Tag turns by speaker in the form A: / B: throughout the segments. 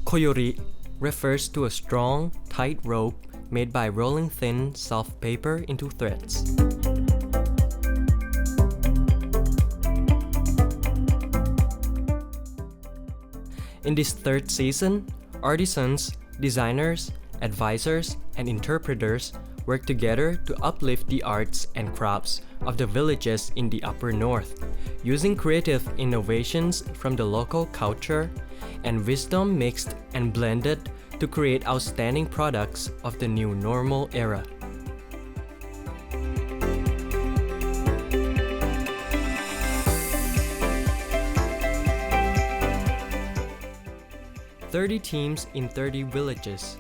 A: koyori refers to a strong, tight rope made by rolling thin, soft paper into threads. In this third season, artisans, designers, advisors, and interpreters work together to uplift the arts and crafts of the villages in the upper north, using creative innovations from the local culture and wisdom mixed and blended to create outstanding products of the new normal era. "30 teams in 30 villages.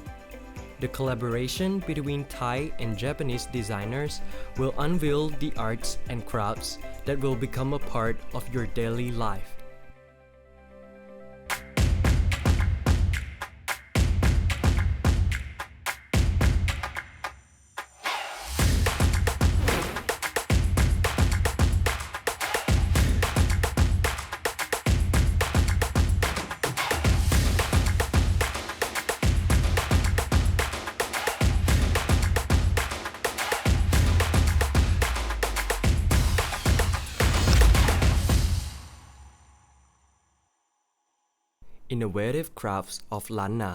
A: The collaboration between Thai and Japanese designers will unveil the arts and crafts that will become a part of your daily life." Innovative Crafts of Lanna.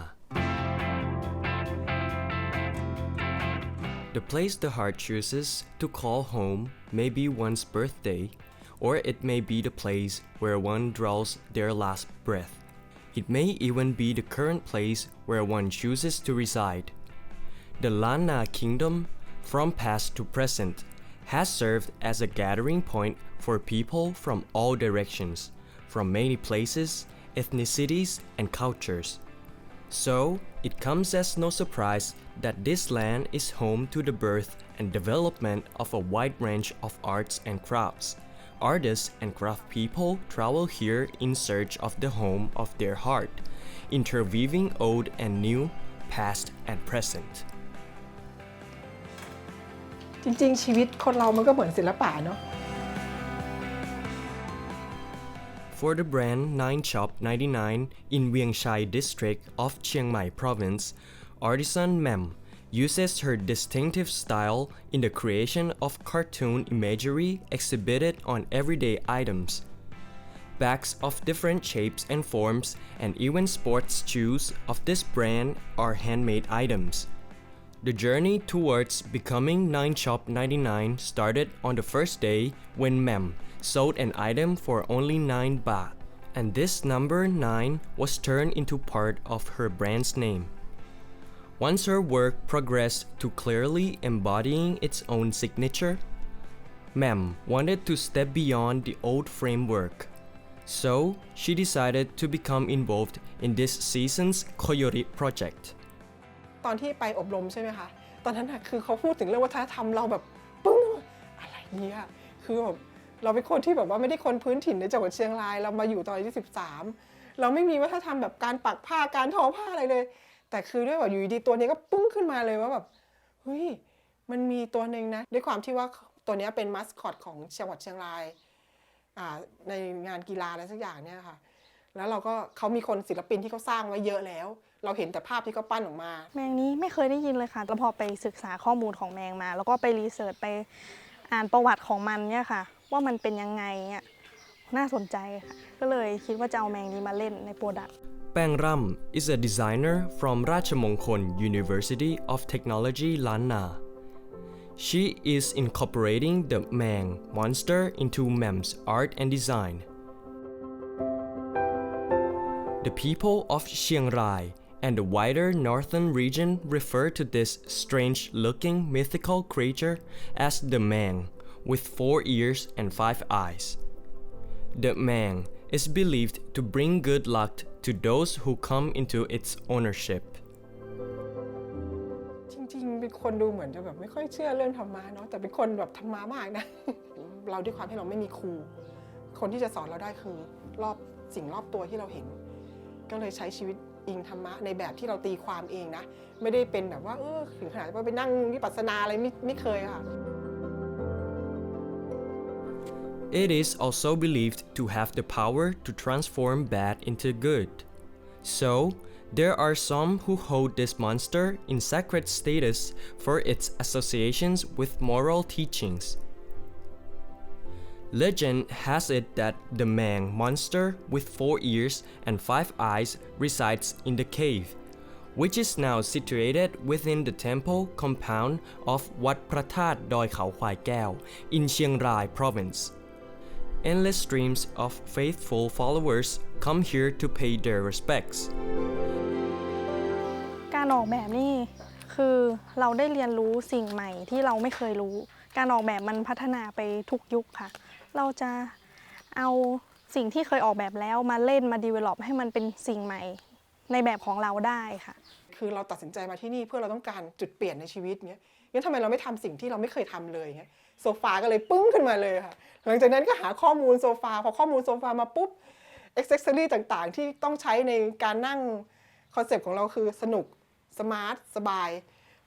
A: The place the heart chooses to call home may be one's birthday, or it may be the place where one draws their last breath. It may even be the current place where one chooses to reside. The Lanna Kingdom, from past to present, has served as a gathering point for people from all directions, from many places, ethnicities, and cultures. So, it comes as no surprise that this land is home to the birth and development of a wide range of arts and crafts. Artists and craft people travel here in search of the home of their heart, interweaving old and new, past and present.
B: จริงๆชีวิตคนเรามันก็เหมือนศิลปะเนาะ
A: For the brand 9 Shop 99 in Vieng Chai district of Chiang Mai province, artisan Mem uses her distinctive style in the creation of cartoon imagery exhibited on everyday items. Bags of different shapes and forms and even sports shoes of this brand are handmade items. The journey towards becoming 9 Shop 99 started on the first day when Mem sold an item for only 9 baht, and this number 9 was turned into part of her brand's name. Once her work progressed to clearly embodying its own signature, Mem wanted to step beyond the old framework. So, she decided to become involved in this season's koyori project.
B: ตอนที่ไปอบรมใช่ไหมคะตอนนั้นนะคือเขาพูดถึงเรื่องวัฒนธรรมเราแบบปึ้งอะไรเนี่ยคือแบบเราเป็นคนที่แบบว่าไม่ได้คนพื้นถิ่นในจังหวัดเชียงรายเรามาอยู่ตอนอายุ13เราไม่มีวัฒนธรรมแบบการปักผ้าการทอผ้าอะไรเลยแต่คือด้วยแบบอยู่ดีตัวนี้ก็ปึ้งขึ้นมาเลยว่าแบบเฮ้ยมันมีตัวนึงนะด้วยความที่ว่าตัวนี้เป็นมัสคอตของจังหวัดเชียงรายในงานกีฬาอะไรสักอย่างเนี่ยค่ะแล้วเราก็เขามีคนศิลปินที่เขาสร้างไว้เยอะแล้วเราเห็นแต่ภาพที่เขาปั้นออกมา
C: แมงนี้ไม่เคยได้ยินเลยค่ะแล้วพอไปศึกษาข้อมูลของแมงมาแล้วก็ไปรีเสิร์ชไปอ่านประวัติของมันเนี่ยค่ะว่ามันเป็นยังไงเนี่ยน่าสนใจค่ะก็เลยคิดว่าจะเอาแมงนี้มาเล่นในโปรดักต์
A: Pang Ram is a designer from Ratchamongkol University of Technology Lanna. She is incorporating the Mang monster into Mem's art and design. The people of Chiang Rai and the wider northern region refer to this strange-looking mythical creature as the Mang, with 4 ears and 5 eyes. The Mang is believed to bring good luck to those who come into its ownership.
B: จริงๆเป็นคนดูเหมือนจะแบบไม่ค่อยเชื่อเรื่องธรรมะเนาะแต่เป็นคนแบบธรรมะมากนะ เราด้วยความที่เราไม่มีครูคนที่จะสอนเราได้คือสิ่งรอบตัวที่เราเห็นก็เลยใช้ชีวิตอิงธรรมะในแบบที่เราตีความเองนะไม่ได้เป็นแบบว่าถึงขนาดว่าไปนั่งวิปัสสนาอะไรไม่เคยค่ะ
A: It is also believed to have the power to transform bad into good. So, there are some who hold this monster in sacred status for its associations with moral teachings. Legend has it that the Mang monster with 4 ears and 5 eyes resides in the cave, which is now situated within the temple compound of Wat Phra That Doi Khao Khwai Kaew in Chiang Rai province. Endless streams of faithful followers come here to pay their respects.
C: การออกแบบนี่คือเราได้เรียนรู้สิ่งใหม่ที่เราไม่เคยรู้การออกแบบมันพัฒนาไปทุกยุคค่ะเราจะเอาสิ่งที่เคยออกแบบแล้วมาเล่นมา develop ให้มันเป็นสิ่งใหม่ในแบบของเราได้ค่ะ
B: คือเราตัดสินใจมาที่นี่เพื่อเราต้องการจุดเปลี่ยนในชีวิตเงี้ยงั้นทำไมเราไม่ทำสิ่งที่เราไม่เคยทำเลยเงี้ยโซฟาก็เลยปึ้งขึ้นมาเลยค่ะหลังจากนั้นก็หาข้อมูลโซฟาพอข้อมูลโซฟามาปุ๊บอ็อกเซสซอรี่ต่างๆที่ต้องใช้ในการนั่งคอนเซปต์ของเราคือสนุกสมาร์ทสบาย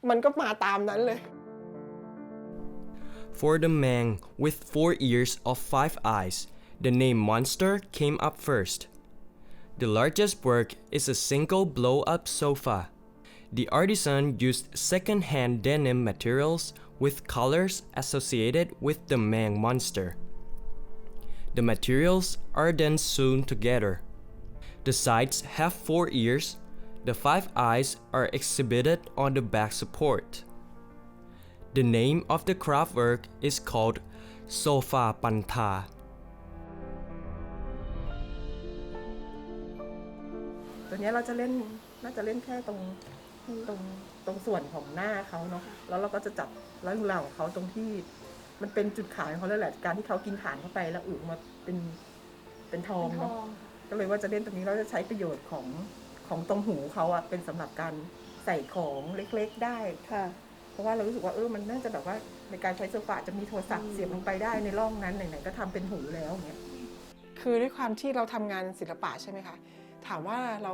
B: มันก็มาตามนั้นเลย
A: For the Mang with 4 ears of 5 eyes, the name monster came up first. The largest work is a single blow-up sofa. The artisan used second-hand denim materials with colors associated with the Mang monster. The materials are then sewn together. The sides have 4 ears. The 5 eyes are exhibited on the back support. The name of the craft work is called Sofa Pantha.
D: ตัวนี้เราจะเล่นน่าจะเล่นแค่ตรงส่วนของหน้าเขาเนาะแล้วเราก็จะจับเรื่องราวของเขาตรงที่มันเป็นจุดขายของเขาแล้วแหละการที่เขากินฐานเข้าไปแล้วอึมาเป็นทองเนาะก็เลยว่าจะเล่นตรงนี้เราจะใช้ประโยชน์ของตรงหูเขาอะเป็นสำหรับการใส่ของเล็กๆได้ค่ะเพราะว่าเรารู้สึกว่ามันน่าจะแบบว่าในการใช้โซฟาจะมีโทรศัพท์เสียบลงไปได้ในร่องนั้นไหนๆก็ทำเป็นหูแล้วเงี้ย
B: คือด้วยความที่เราทำงานศิลปะใช่ไหมคะถามว่าเรา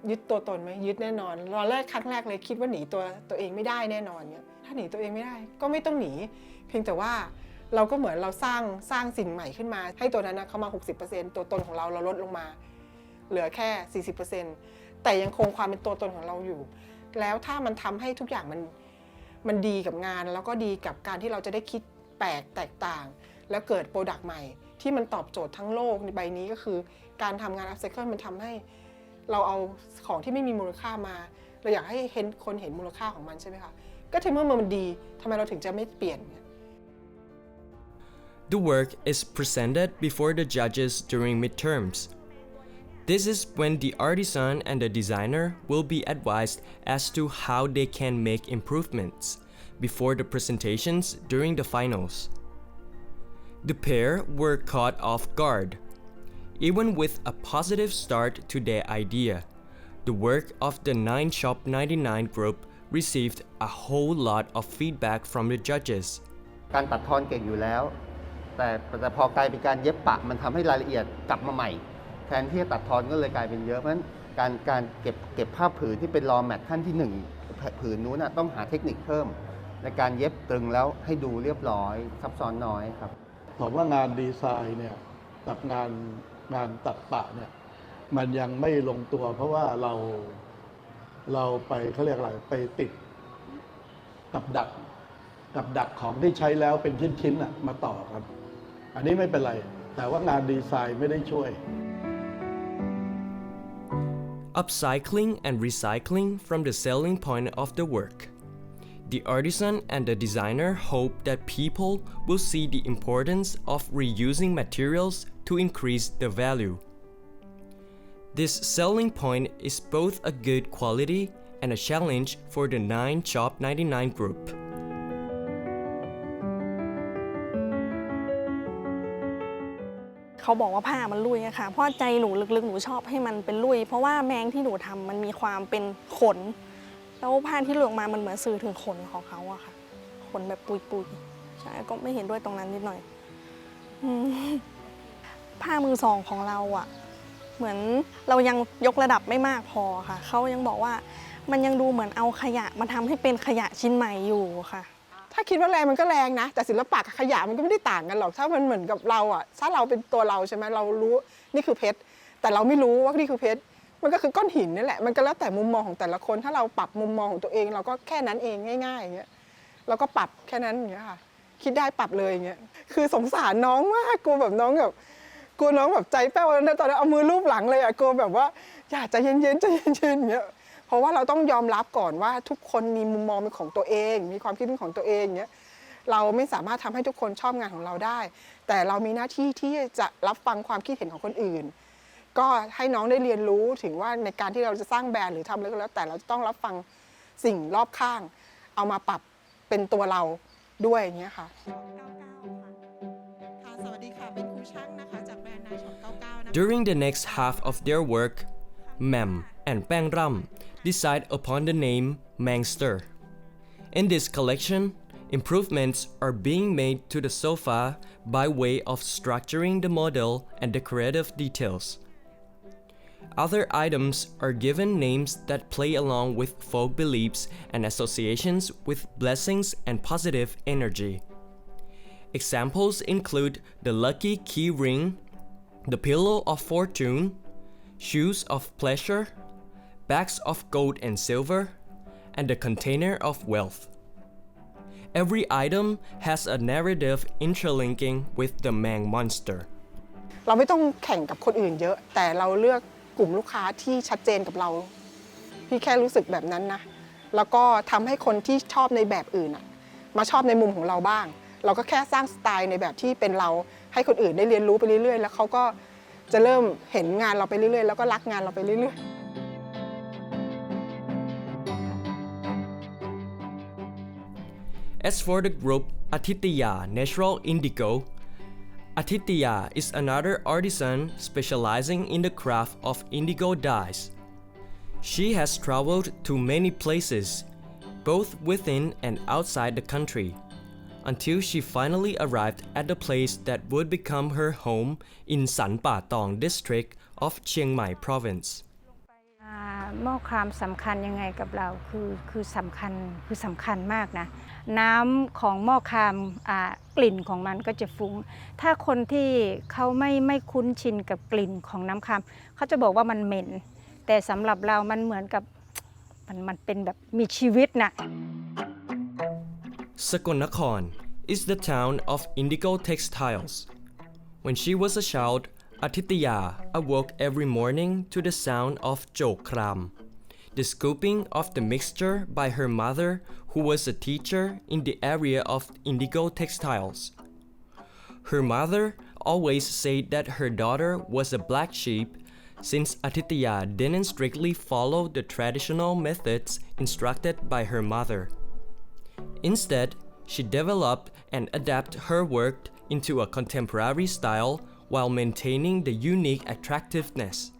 B: ยึดตัวตนไหมยึดแน่นอนตอนแรกครั้งแรกเลยคิดว่าหนีตัวเองไม่ได้แน่นอนเนี่ยถ้าหนีตัวเองไม่ได้ก็ไม่ต้องหนีเพียงแต่ว่าเราก็เหมือนเราสร้างสิ่งใหม่ขึ้นมาให้ตัวนั้นเข้ามา 60% ตัวตนของเราลดลงมาเหลือแค่ 40%แต่ยังคงความเป็นตัวตนของเราอยู่แล้วถ้ามันทำให้ทุกอย่างมันดีกับงานแล้วก็ดีกับการที่เราจะได้คิดแปลกแตกต่างแล้วเกิดโปรดักต์ใหม่ที่มันตอบโจทย์ทั้งโลกในใบนี้ก็คือการทำงานอัพไซเคิลมันทำให้เราเอาของที่ไม่มีมูลค่ามาเราอยากให้คนเห็นมูลค่าของมันใช่ไหมคะก็ถึงเมื่อมันดีทำไมเราถึงจะไม่เปลี่ยน
A: The work is presented before the judges during midterms. This is when the artisan and the designer will be advised as to how they can make improvements before the presentations during the finals. The pair were caught off guard. Even with a positive start to their idea, the work of the 9 Shop 99 group received a whole lot of feedback from the judges.
E: การตัดทอนเก่งอยู่แล้วแต่พอกลายเป็นการเย็บปะมันทำให้รายละเอียดกลับมาใหม่แทนที่จะตัดทอนก็เลยกลายเป็นเยอะเพราะฉะนั้นการเก็บผ้าผืนที่เป็นรอแมทขั้นที่1ผืนนู้นต้องหาเทคนิคเพิ่มในการเย็บตรึงแล้วให้ดูเรียบร้อยซับซ้อนน้อยครับ
F: ผมว่างานดีไซน์เนี่ยกับงานตัดปะเนี่ยมันยังไม่ลงตัวเพราะว่าเราไปเขาเรียกอะไรไปติดกับดักของที่ใช้แล้วเป็นชิ้นๆมาต่อครับอันนี้ไม่เป็นไรแต่ว่างานดีไซน์ไม่ได้ช่วย
A: Upcycling and recycling from the selling point of the work. The artisan and the designer hope that people will see the importance of reusing materials to increase the value. This selling point is both a good quality and a challenge for the 9 Shop 99 group.
C: เขาบอกว่าผ้ามันลุยอะค่ะเพราะใจหนูลึกๆหนูชอบให้มันเป็นลุยเพราะว่าแมงที่หนูทำมันมีความเป็นขนแล้วผ้าที่หลุดออกมามันเหมือนสื่อถึงขนของเขาอะค่ะขนแบบปุยๆใช่ก็ไม่เห็นด้วยตรงนั้นนิดหน่อยผ้ามือสองของเราอะเหมือนเรายังยกระดับไม่มากพอค่ะเขายังบอกว่ามันยังดูเหมือนเอาขยะมาทำให้เป็นขยะชิ้นใหม่อยู่ค่ะ
B: ถ้าคิดว่าแรงมันก็แรงนะแต่ศิลปะกับขยะมันก็ไม่ได้ต่างกันหรอกถ้ามันเหมือนกับเราอ่ะถ้าเราเป็นตัวเราใช่ไหมเรารู้นี่คือเพชรแต่เราไม่รู้ว่านี่คือเพชร มันก็คือก้อนหินนี่แหละมันก็แล้วแต่มุมมองของแต่ละคนถ้าเราปรับมุมมองของตัวเองเราก็แค่นั้นเองง่ายๆอย่างเงี้ยเราก็ปรับแค่นั้นอย่างเงี้ยค่ะคิดได้ปรับเลยอย่างเงี้ยคือสงสารน้องมากกลัวแบบน้องแบบกลัวน้องแบบใจแป้วตอนนั้นเอามือลูบหลังเลยอะกลัวแบบว่าอย่าใจเย็นๆใจเย็นๆอย่างเงี้ยเพราะว่าเราต้องยอมรับก่อนว่าทุกคนมีมุมมองเป็นของตัวเองมีความคิดเป็นของตัวเองอย่างเงี้ยเราไม่สามารถทำให้ทุกคนชอบงานของเราได้แต่เรามีหน้าที่ที่จะรับฟังความคิดเห็นของคนอื่นก็ให้น้องได้เรียนรู้ถึงว่าในการที่เราจะสร้างแบรนด์หรือทำอะไรก็แล้วแต่เราจะต้องรับฟังสิ่งรอบข้างเอามาปรับเป็นตัวเราด้วยอย่างเงี้ยค่ะสวัสดีค่ะเป็นครูช่างนะคะจากแบรนด์นายช็อป99นะคะ
A: During the next half of their work, Mem and Pang Ram decide upon the name Mangster. In this collection, improvements are being made to the sofa by way of structuring the model and decorative details. Other items are given names that play along with folk beliefs and associations with blessings and positive energy. Examples include the lucky key ring, the pillow of fortune, shoes of pleasure, bags of gold and silver, and the container of wealth. Every item has a narrative interlinking with the Mang monster.
B: เราไม่ต้องแข่งกับคนอื่นเยอะแต่เราเลือกกลุ่มลูกค้าที่ชัดเจนกับเราพี่แค่รู้สึกแบบนั้นนะแล้วก็ทำให้คนที่ชอบในแบบอื่นมาชอบในมุมของเราบ้างเราก็แค่สร้างสไตล์ในแบบที่เป็นเราให้คนอื่นได้เรียนรู้ไปเรื่อยๆแล้วเขาก็จะเริ่มเห็นงานเราไปเรื่อยๆแล้วก็รักงานเราไปเรื่อยๆ
A: As for the group Atitya Natural Indigo, Atitya is another artisan specializing in the craft of indigo dyes. She has traveled to many places, both within and outside the country, until she finally arrived at the place that would become her home in San Patong district of Chiang Mai province.
G: หม้อครามสำคัญยังไงกับเราคือสำคัญมากนะน้ำของหม้อครามกลิ่นของมันก็จะฟุ้งถ้าคนที่เขาไม่คุ้นชินกับกลิ่นของน้ำครามเขาจะบอกว่ามันเหม็นแต่สำหรับเรามันเหมือนกับมันเป็นแบบมีชีวิตนะ
A: Sakonnakhon is the town of indigo textiles. When she was a child, Atitya awoke every morning to the sound of jokram, the scooping of the mixture by her mother, who was a teacher in the area of indigo textiles. Her mother always said that her daughter was a black sheep, since Atitya didn't strictly follow the traditional methods instructed by her mother. Instead, she developed and adapted her work into a contemporary style while maintaining the unique attractiveness.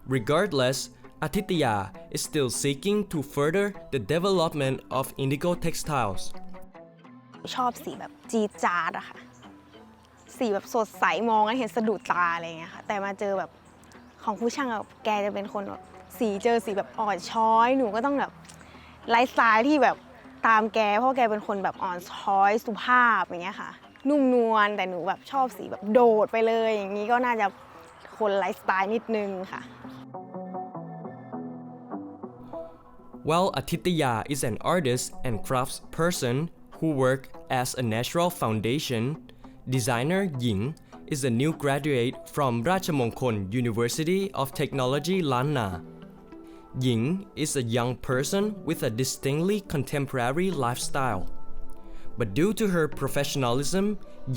A: Regardless, Atitya is still seeking to further the development of indigo textiles.
C: ชอบสีแบบจี๊ดจ๊าดอะค่ะสีแบบสดใสมองแล้วเห็นสะดุดตาอะไรอย่างเงี้ยค่ะแต่มาเจอแบบของผู้ช่างแกจะเป็นคนแบบเจอสีแบบอ่อนช้อยหนูก็ต้องแบบไลฟ์สไตล์ที่แบบตามแกเพราะแกเป็นคนแบบอ่อนช้อยสุภาพอย่างเงี้ยค่ะนุ่มนวลแต่หนูแบบชอบสีแบบโดดไปเลยอย่างนี้ก็น่าจะคนไลฟ์สไตล์นิดนึงค่ะ
A: While Atitya is an artist and craftsperson who work as a natural foundation, designer Ying is a new graduate from Ratchamongkol University of Technology Lanna. Ying is a young person with a distinctly contemporary lifestyle. But due to her professionalism,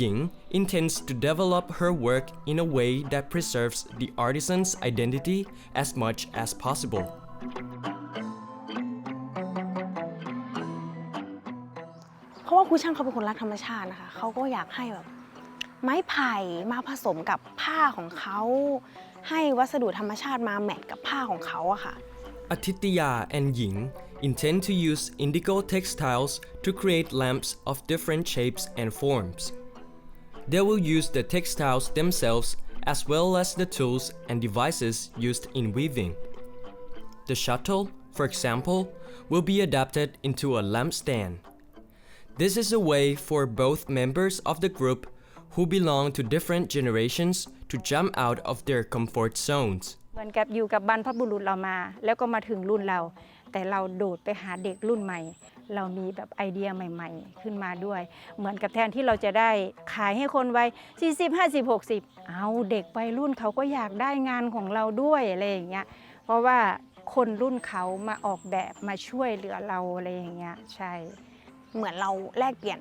A: Ying intends to develop her work in a way that preserves the artisan's identity as much as possible.
C: เพราะว่าครูช่างเขาเป็นคนรักธรรมชาตินะคะเขาก็อยากให้แบบไม้ไผ่มาผสมกับผ้าของเขาให้วัสดุธรรมชาติมาแมทกับผ้าของเขาอะค่ะ
A: Atitya and Ying intend to use indigo textiles to create lamps of different shapes and forms. They will use the textiles themselves as well as the tools and devices used in weaving. The shuttle, for example, will be adapted into a lampstand. This is a way for both members of the group who belong to different generations to jump out of their comfort zones.
G: เหมือนกับอยู่กับบรรพบุรุษเรามาแล้วก็มาถึงรุ่นเรา แต่เราโดดไปหาเด็กรุ่นใหม่ เรามีแบบไอเดียใหม่ๆขึ้นมาด้วยเหมือนกับแทนที่เราจะได้ขายให้คนวัย40 50 60เอาเด็กวัยรุ่นเขาก็อยากได้งานของเราด้วยอะไรอย่างเงี้ยเพราะว่าคนรุ่นเขามาออกแบบมาช่วยเหลือเราอะไรอย่างเงี้ยใช่
C: เหมือนเราแลกเปลี่ยน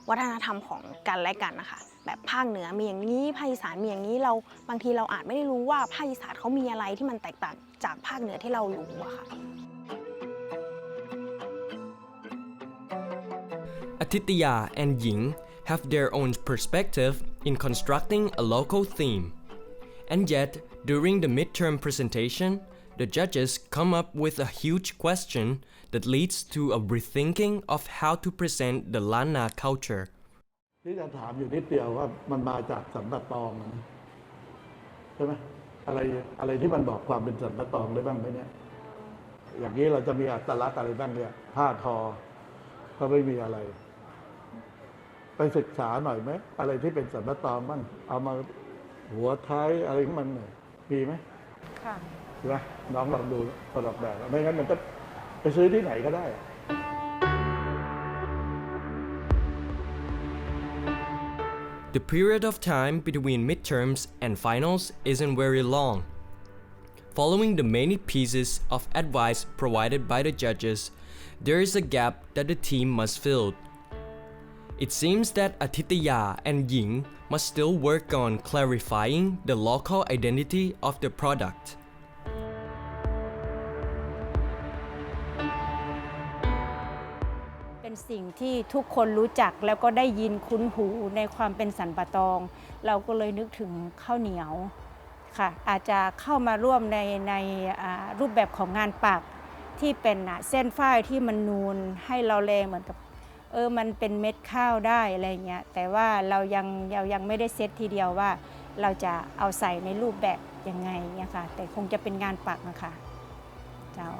C: วัฒนธรรมของกันและกันนะคะแบบภาคเหนือมีอย่างนี้ภาคอีสานมีอย่างนี้เราบางทีเราอาจไม่ได้รู้ว่าภาคอีสานเขามีอะไรที่มันแตกต่างจากภาคเหนือที่เรารู้อะค่ะ
A: Atitya and Ying have their own perspective in constructing a local theme. And yet, during the midterm presentation, the judges come up with a huge question that leads to a rethinking of how to present the Lanna culture.
F: ที่จะถามอยู่นิดเดียวว่ามันมาจากสันตะตองนะใช่ไหมอะไรที่มันบอกความเป็นสันตะตองได้บ้างไหมเนี่ยอย่างนี้เราจะมีอัตลักษณ์อะไรบ้างเนี่ยผ้าทอก็ไม่มีอะไรไปศึกษาหน่อยไหมอะไรที่เป็นสันตะตองบ้างเอามาหัวท้ายอะไรของมันหน่อยมีไหมค่ะใช่ไหมน้องลองดูประกอบแบบไม่งั้นมันก็ไปซื้อที่ไหนก็ได้
A: The period of time between midterms and finals isn't very long. Following the many pieces of advice provided by the judges, there is a gap that the team must fill. It seems that Atitya and Ying must still work on clarifying the local identity of the product.
G: เป็นสิ่งที่ทุกคนรู้จักแล้วก็ได้ยินคุ้นหูในความเป็นสันปะตอง เราก็เลยนึกถึงข้าวเหนียวค่ะอาจจะเข้ามาร่วมในรูปแบบของงานปักที่เป็นเส้นฝ้ายที่มันนูนให้เราแลเหมือนกับมันเป็นเม็ดข้าวได้อะไรเงี้ยแต่ว่าเรายังไม่ได้เซตทีเดียวว่าเราจะเอาใส่ในรูปแบบยังไงเนี่ยค่ะแต่คงจะเป็นงานปักนะคะเจ้า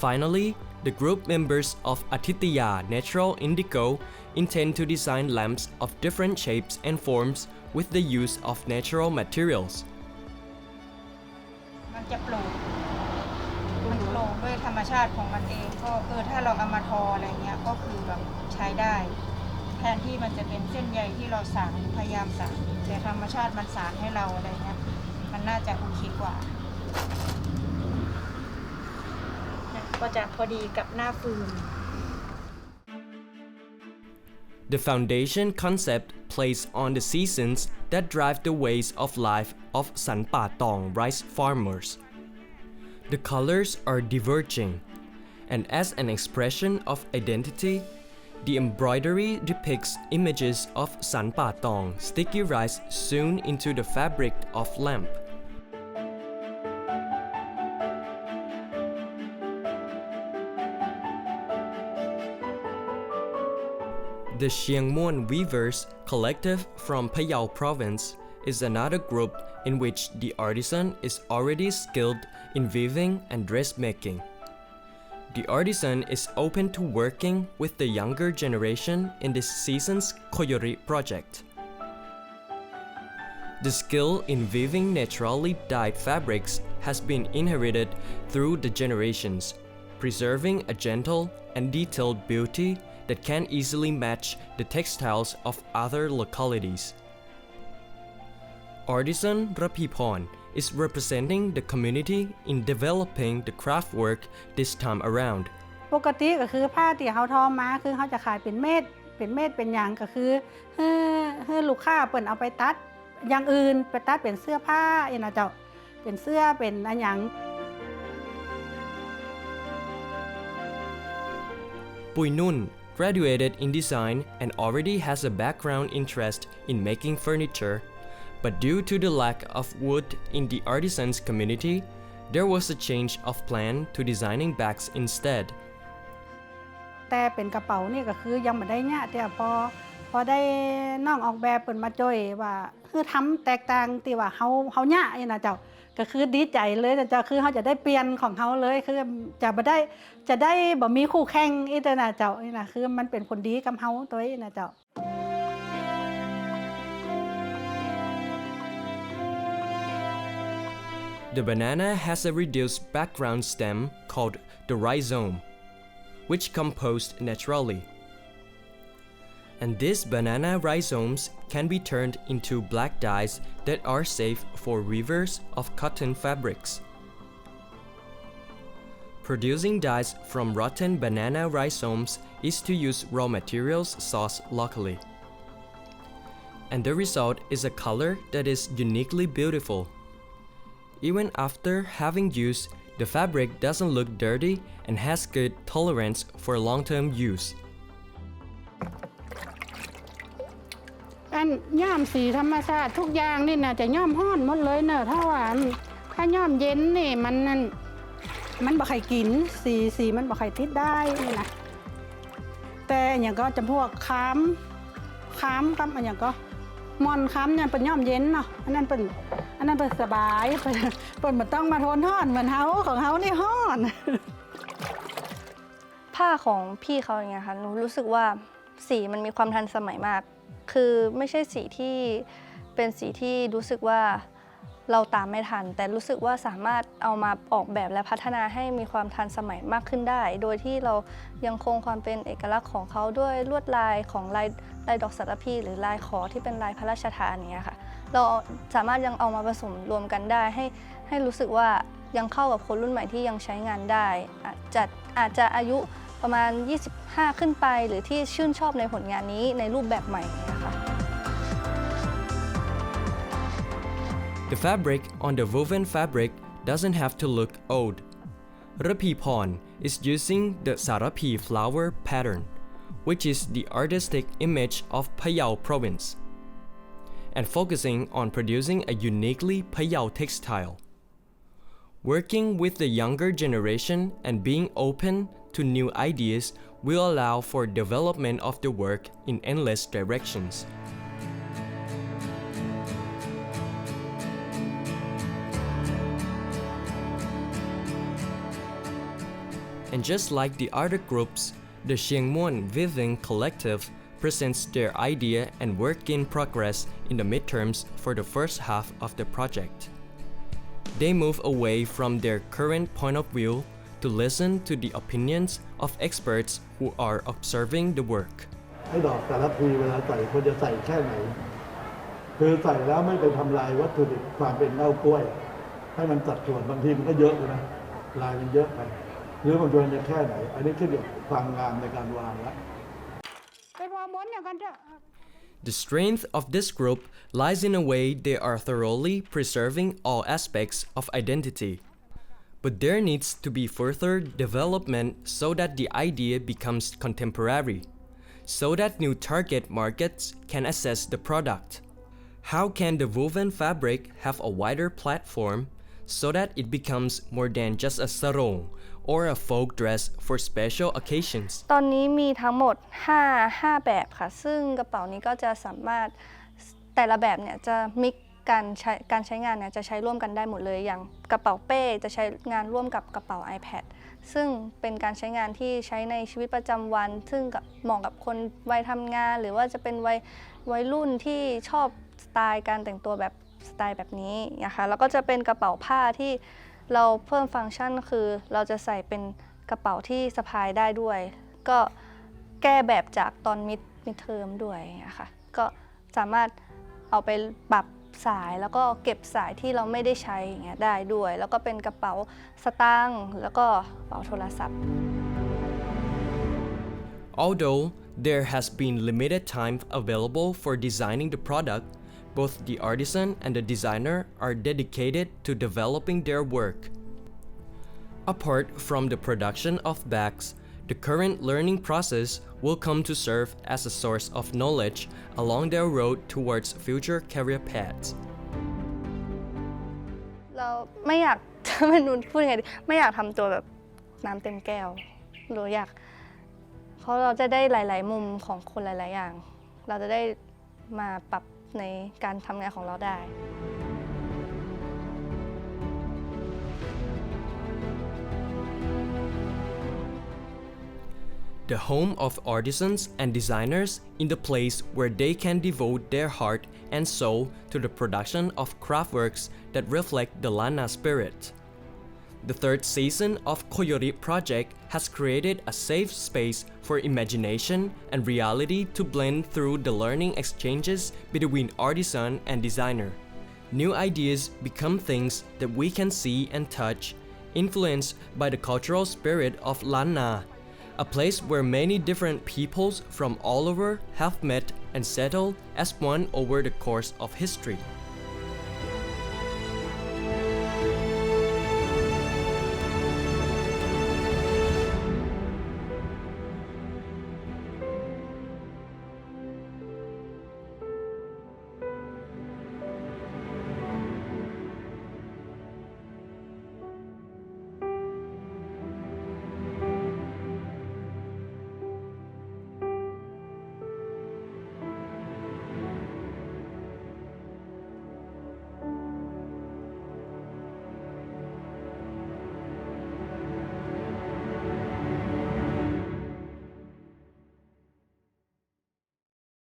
A: Finally, the group members of Atitya Natural Indigo intend to design lamps of different shapes and forms with the use of natural materials.
G: มันจะโปร่งด้วยธรรมชาติของมันเองก็ถ้าเราเอามาทออะไรเงี้ยก็คือแบบใช้ได้แทนที่มันจะเป็นเส้นใยที่เราสานพยายามสานแต่ธรรมชาติมันสานให้เราอะไรเงี้ยมันน่าจะโอเคกว่าก็จะพอดีกับหน้าฟืน
A: The foundation concept plays on the seasons that drive the ways of life of San Pa Tong rice farmers. The colors are diverging, and as an expression of identity, the embroidery depicts images of San Pa Tong sticky rice sewn into the fabric of lamp. The Chiang Muon Weavers Collective from Phayao Province is another group in which the artisan is already skilled in weaving and dressmaking. The artisan is open to working with the younger generation in this season's koyori project. The skill in weaving naturally dyed fabrics has been inherited through the generations, preserving a gentle and detailed beauty that can easily match the textiles of other localities. Artisan Rapipon is representing the community in developing the craft work this time around.
H: ปกติก็คือผ้าที่เขาทอมาคือเขาจะขายเป็นเม็ดเป็นอย่างก็คือให้ลูกค้าเปิ่นเอาไปตัดอย่างอื่นไปตัดเป็นเสื้อผ้านะเจ้าเป็นเสื้อเป็นอันอย่าง
A: Pui Nun graduated in design and already has a background interest in making furniture, but due to the lack of wood in the artisans community, there was a change of plan to designing bags instead.
H: แต่เป็นกระเป๋านี่ก็คือยังไม่ได้เนี่ยแต่พอได้น้องออกแบบเปิ่นมาจ่อยว่าคือทำแตกต่างที่ว่าเขาเนี่ยนะเจ้าก็คือดีใจเลยนะเจ้าคือเขาจะได้เปลี่ยนของเขาเลยคือจะได้บ่มีคู่แข่งอีกนะเจ้านี่นะคือมันเป็นผลดีกับเขาตัวนี้นะเจ้า
A: The banana has a reduced background stem called the rhizome, which composed naturally. And these banana rhizomes can be turned into black dyes that are safe for weavers of cotton fabrics. Producing dyes from rotten banana rhizomes is to use raw materials sourced locally. And the result is a color that is uniquely beautiful. Even after having used, the fabric doesn't look dirty and has good tolerance for long-term use.
H: อันย่อมสีธรรมชาติทุกอย่างนี่น่ะจะย่อมห้อนหมดเลยเนอะถ้าว่าถ้าย่อมเย็นนี่มันบ่ใครกินสีมันบ่ใครติดได้นี่นะแต่อย่างก็จะพวกค้ำกับอย่างก็มอนค้ำเนี่ยเป็นย่อมเย็นเนาะอันนั้นเป็นสบายเป็นมันต้องมาทนห้อนเหมือนเฮาของเฮานี่ห้อน
C: ผ้าของพี่เขาอย่างเงี้ยค่ะหนูรู้สึกว่าสีมันมีความทันสมัยมากคือไม่ใช่สีที่เป็นสีที่รู้สึกว่าเราตามไม่ทันแต่รู้สึกว่าสามารถเอามาออกแบบและพัฒนาให้มีความทันสมัยมากขึ้นได้โดยที่เรายังคงความเป็นเอกลักษณ์ของเขาด้วยลวดลายของลายดอกสัตพีหรือลายขอที่เป็นลายพระราชทานเนี้ยค่ะเราสามารถยังเอามาผสมรวมกันได้ให้รู้สึกว่ายังเข้ากับคนรุ่นใหม่ที่ยังใช้งานได้อาจจะอายุประมาณ25ขึ้นไปหรือที่ชื่นชอบในผลงานนี้ในรูปแบบใหม่นะคะ
A: The fabric on the woven fabric doesn't have to look old. Rapipon is using the Sarapi flower pattern, which is the artistic image of Payao province, and focusing on producing a uniquely Payao textile. Working with the younger generation and being open to new ideas will allow for development of the work in endless directions. And just like the other groups, the Chiang Muon Weaving Collective presents their idea and work in progress in the midterms for the first half of the project. They move away from their current point of view to listen to the opinions of experts who are observing the work.
F: ให้ดอกแต่ละทีเวลาใส่ควรจะใส่แค่ไหนคือใส่แล้วไม่ไปทำลายวัตถุดิบความเป็นเง่ากล้วยให้มันสัดส่วนบางทีมันก็เยอะเลยนะลายมันเยอะไปหรือบางตัวจะแค่ไหนอันนี้ขึ้นอยู่กับความงามในการวางแล้ว
A: The strength of this group lies in a way they are thoroughly preserving all aspects of identity. But there needs to be further development so that the idea becomes contemporary, so that new target markets can access the product. How can the woven fabric have a wider platform so that it becomes more than just a sarong or a folk dress for special occasions?
C: ตอนนี้มีทั้งหมด5แบบค่ะซึ่งกระเป๋านี้ก็จะสามารถแต่ละแบบเนี่ยจะมิกการใช้งานเนี่ยจะใช้ร่วมกันได้หมดเลยอย่างกระเป๋าเป้จะใช้งานร่วมกับกระเป๋า iPad ซึ่งเป็นการใช้งานที่ใช้ในชีวิตประจำวันซึ่งเหมาะกับคนวัยทำงานหรือว่าจะเป็นวัยรุ่นที่ชอบสไตล์การแต่งตัวแบบสไตล์แบบนี้นะคะแล้วก็จะเป็นกระเป๋าผ้าที่เราเพิ่มฟังก์ชันคือเราจะใส่เป็นกระเป๋าที่สะพายได้ด้วยก็แก้แบบจากตอนมิดเทอมด้วยนะคะก็สามารถเอาไปปรับสายแล้วก็เก็บสายที่เราไม่ได้ใช้อย่างเงี้ยได้ด้วยแล้วก็เป็นกระเป๋าสตางค์แล้วก็กระเป๋าโทรศัพท์
A: Although there has been limited time available for designing the product, both the artisan and the designer are dedicated to developing their work. Apart from the production of bags, the current learning process will come to serve as a source of knowledge along their road towards future career paths.
C: เราไม่อยากไม่รู้พูดยังไงดีไม่อยากทำตัวแบบน้ำเต็มแก้วหรืออยากเพราะเราจะได้หลายๆมุมของคนหลายๆอย่างเราจะได้มาปรับในการทำงานของเราได้
A: The the home of artisans and designers in the place where they can devote their heart and soul to the production of craftworks that reflect the Lanna spirit. The third season of Koyori project has created a safe space for imagination and reality to blend through the learning exchanges between artisan and designer. New ideas become things that we can see and touch, influenced by the cultural spirit of Lanna, a place where many different peoples from all over have met and settled as one over the course of history.